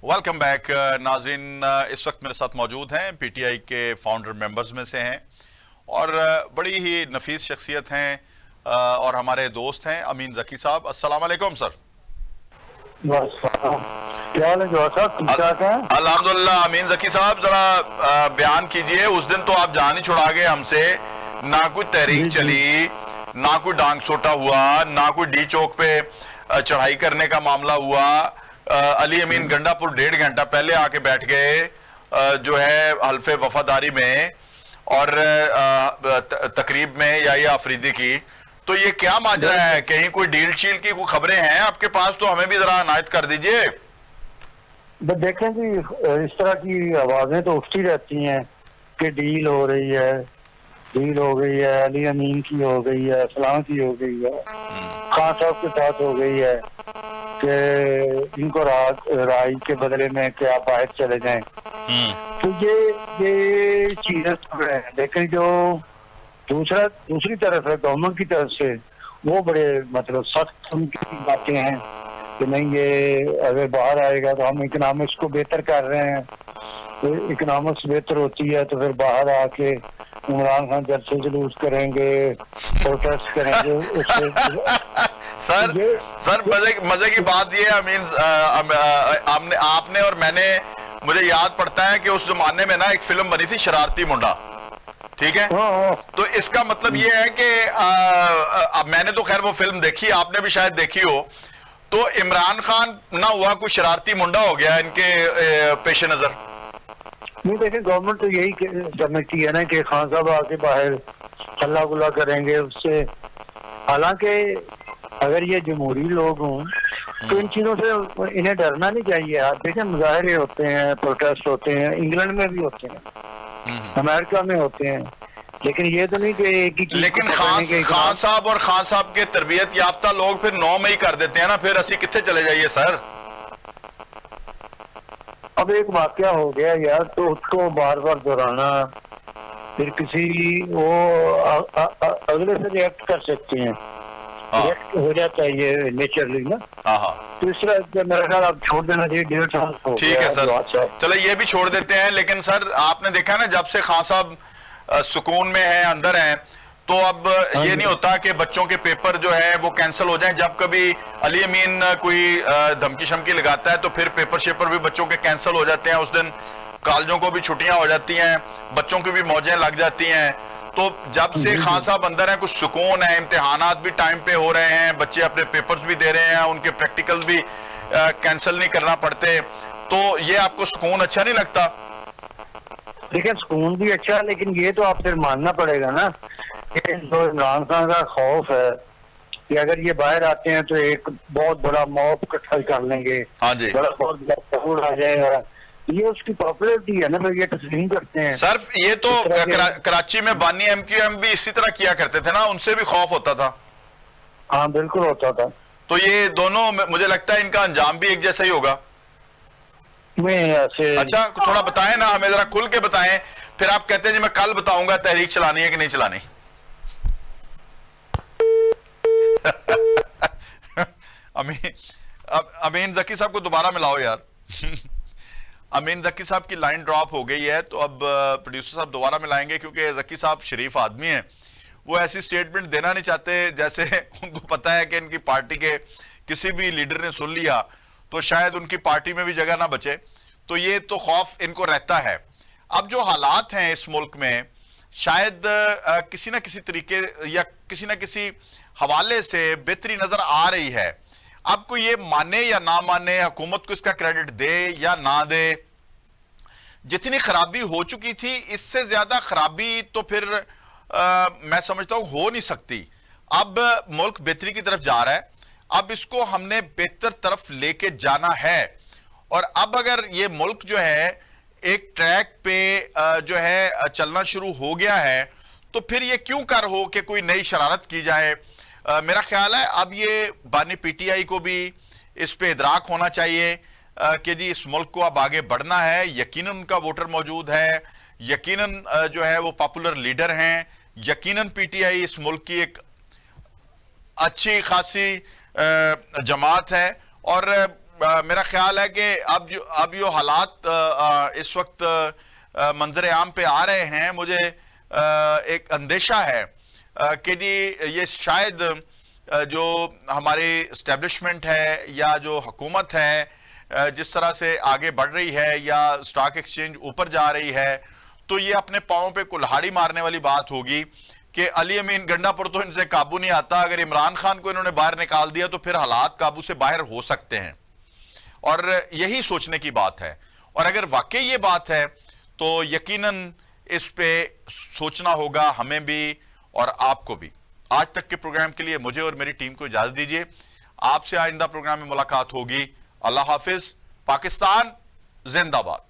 Welcome back नाज़रीन। इस वक्त मेरे साथ मौजूद हैं पीटीआई के फाउंडर मेंबर्स में से हैं और बड़ी ही नफीस शख्सियत हैं और हमारे दोस्त हैं अमीन ज़की साहब। अस्सलाम वालेकुम सर। क्या हाल है जवाहर साहब, ठीक ठाक हैं? अल्हम्दुलिल्लाह। अमीन ज़की साहब जरा बयान कीजिए, उस दिन तो आप जान ही छुड़ा गए हमसे, ना कोई तहरीक चली, ना कोई डांग सोटा हुआ, ना कोई डी चौक पे चढ़ाई करने का मामला हुआ। अली अमीन गंडापुर 1.5 घंटा पहले आके बैठ गए जो है हल्फे वफादारी में और तकरीब में या ये आफरीदी की। तो ये क्या माजरा है? कहीं कोई डील शील की कोई खबरें हैं आपके पास? तो हमें भी जरा अनायत कर दीजिए। देखें जी, इस तरह की आवाजें तो उठती रहती हैं कि डील हो रही है, डील हो गई है, अली अमीन की हो गई है, फलां की हो गई है, खान साहब के साथ हो गई है कि इनको राय के बदले में कि आप बाहर चले जाएं। तो ये चीजें है, लेकिन जो दूसरी तरफ है गवर्नमेंट की तरफ से, वो बड़े मतलब सख्त उनकी बातें हैं कि नहीं, ये अगर बाहर आएगा तो हम इकोनॉमिक्स को बेहतर कर रहे हैं, तो इकोनॉमिक्स बेहतर होती है तो फिर बाहर आके इमरान खान जलसे जुलूस करेंगे, प्रोटेस्ट करेंगे उससे। सर मजे की बात ये अमीन, आपने और मैंने, मुझे याद पड़ता है कि उस जमाने में ना एक फिल्म बनी थी शरारती मुंडा, ठीक है? तो इसका मतलब ये है कि मैंने तो खैर वो फिल्म देखी, आपने भी शायद देखी हो। तो इमरान खान ना हुआ कोई शरारती मुंडा हो गया इनके पेश नजर? नहीं, देखें गवर्नमेंट तो यही समझती है ना कि खान साहब आके बाहर हल्ला गुल्ला करेंगे उससे। हालांकि अगर ये जमहूरी लोग हों तो इन चीजों से इन्हें डरना नहीं चाहिए। आप देखें, मुजाहरे होते हैं, प्रोटेस्ट होते हैं, इंग्लैंड में भी होते हैं, अमेरिका में होते हैं, लेकिन ये तो नहीं कि एक ही चीज। लेकिन खान साहब और खान साहब के तरबियत याफ्ता लोग फिर 9 मई कर देते हैं ना, फिर असी कितने चले जाइए सर? अब एक वाकया हो गया यार, तो उसको बार बार दोहराना, फिर किसी वो अगले से रिएक्ट कर सकते हैं, रिएक्ट हो जाता है ये नेचुरली ना। तो इस तरह मेरा ख्याल आप छोड़ देना चाहिए, 1.5 साल। ठीक है सर, चलो ये भी छोड़ देते हैं। लेकिन सर आपने देखा ना, जब से खान साहब सुकून में है, अंदर हैं, तो अब ये नहीं होता कि बच्चों के पेपर जो है वो कैंसिल हो जाएं। जब कभी अली अमीन कोई धमकी शमकी लगाता है तो फिर पेपर शेपर भी बच्चों के कैंसिल हो जाते हैं। उस दिन कॉलेजों को भी छुट्टियां हो जाती हैं, बच्चों की भी मौजें लग जाती हैं। तो जब से खान साहब अंदर हैं कुछ सुकून है, इम्तिहानात भी टाइम पे हो रहे हैं, बच्चे अपने पेपर्स भी दे रहे हैं, उनके प्रैक्टिकल भी कैंसिल नहीं करना पड़ते। तो ये आपको सुकून अच्छा नहीं लगता? देखिए, सुकून भी अच्छा है, लेकिन ये तो आप फिर मानना पड़ेगा ना कि जो इमरान खान का खौफ है कि अगर ये बाहर आते हैं तो एक बहुत बड़ा मॉब इकट्ठा कर लेंगे, हाँ जी, बहुत बड़ा आ जाएगा। ये उसकी पॉपुलरिटी है ना, फिर ये तस्लीम करते हैं। सर ये तो कराची में बानी एमक्यूएम भी इसी तरह किया करते थे ना, उनसे भी खौफ होता था। हाँ बिल्कुल होता था। तो ये दोनों मुझे लगता है इनका अंजाम भी एक जैसा ही होगा। अच्छा थोड़ा बताएं ना, हमें जरा खुल के बताएं। फिर आप कहते हैं जी मैं कल बताऊंगा तहरीक चलानी है कि नहीं चलानी। अमीन ज़की साहब को दोबारा मिलाओ यार। अमीन ज़की साहब की लाइन ड्रॉप हो गई है, तो अब प्रोड्यूसर साहब दोबारा मिलाएंगे, क्योंकि ज़की साहब शरीफ आदमी हैं, वो ऐसी स्टेटमेंट देना नहीं चाहते जैसे उनको पता है कि इनकी पार्टी के किसी भी लीडर ने सुन लिया तो शायद उनकी पार्टी में भी जगह ना बचे। तो ये तो खौफ इनको रहता है। अब जो हालात हैं इस मुल्क में, शायद किसी ना किसी तरीके या किसी ना किसी हवाले से बेहतरी नजर आ रही है। आपको ये माने या ना माने, हुकूमत को इसका क्रेडिट दे या ना दे, जितनी खराबी हो चुकी थी इससे ज्यादा खराबी तो फिर मैं समझता हूं हो नहीं सकती। अब मुल्क बेहतरी की तरफ जा रहा है, अब इसको हमने बेहतर तरफ लेके जाना है। और अब अगर ये मुल्क जो है एक ट्रैक पे जो है चलना शुरू हो गया है, तो फिर ये क्यों कर हो कि कोई नई शरारत की जाए। मेरा ख्याल है अब ये बानी पीटीआई को भी इस पे इदराक होना चाहिए कि जी इस मुल्क को अब आगे बढ़ना है। यकीनन उनका वोटर मौजूद है, यकीनन जो है वो पॉपुलर लीडर हैं, यकीनन पीटीआई इस मुल्क की एक अच्छी खासी जमात है। और मेरा ख्याल है कि अब जो हालात इस वक्त मंजर आम पे आ रहे हैं, मुझे एक अंदेशा है कि जी ये शायद जो हमारी इस्टेब्लिशमेंट है या जो हुकूमत है जिस तरह से आगे बढ़ रही है या स्टॉक एक्सचेंज ऊपर जा रही है, तो ये अपने पाँव पे कुल्हाड़ी मारने वाली बात होगी कि अली अमीन गंडापुर तो इनसे काबू नहीं आता, अगर इमरान खान को इन्होंने बाहर निकाल दिया तो फिर हालात काबू से बाहर हो सकते हैं। और यही सोचने की बात है, और अगर वाकई ये बात है तो यकीनन इस पे सोचना होगा हमें भी और आपको भी। आज तक के प्रोग्राम के लिए मुझे और मेरी टीम को इजाजत दीजिए, आपसे आइंदा प्रोग्राम में मुलाकात होगी। अल्लाह हाफिज। पाकिस्तान जिंदाबाद।